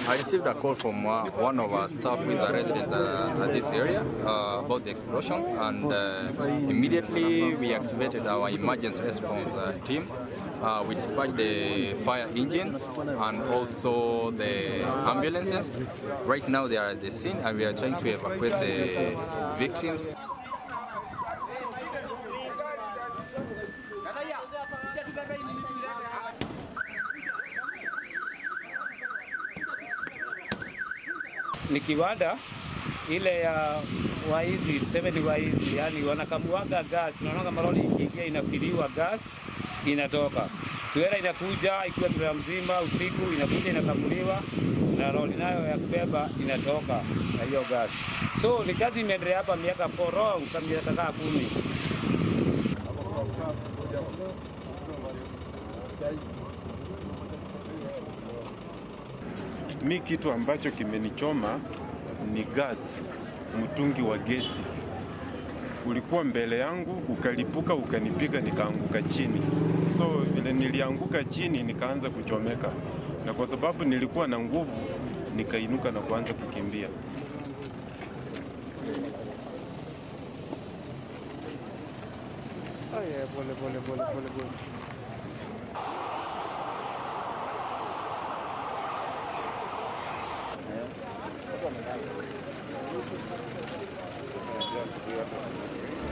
I received a call from one of our staff who is a resident at this area about the explosion, and immediately we activated our emergency response team. We dispatched the fire engines and also the ambulances. Right now they are at the scene and we are trying to evacuate the victims. Ni kiwanda ile ya waizi 7 waizi, yani wanakamuaga gas, unaona maroli ikiingia inafiliwa gas inatoka. Tuela inakuja ikiwa kila mzima usiku inakuja inakamuliwa na lori nayo ya kubeba inatoka na hiyo gas. So ni kazi imeendelea hapa miaka 4 kama miaka 10. Mi kitu ambacho kimenichoma ni gas, mtungi wa gesi. Ulikuwa mbele yangu, ukalipuka, ukanipiga, nikaanguka chini. So vile nilianguka chini, nikaanza kuchomeka. Na kwa sababu nilikuwa na nguvu, nikainuka na kuanza kukimbia. Pole.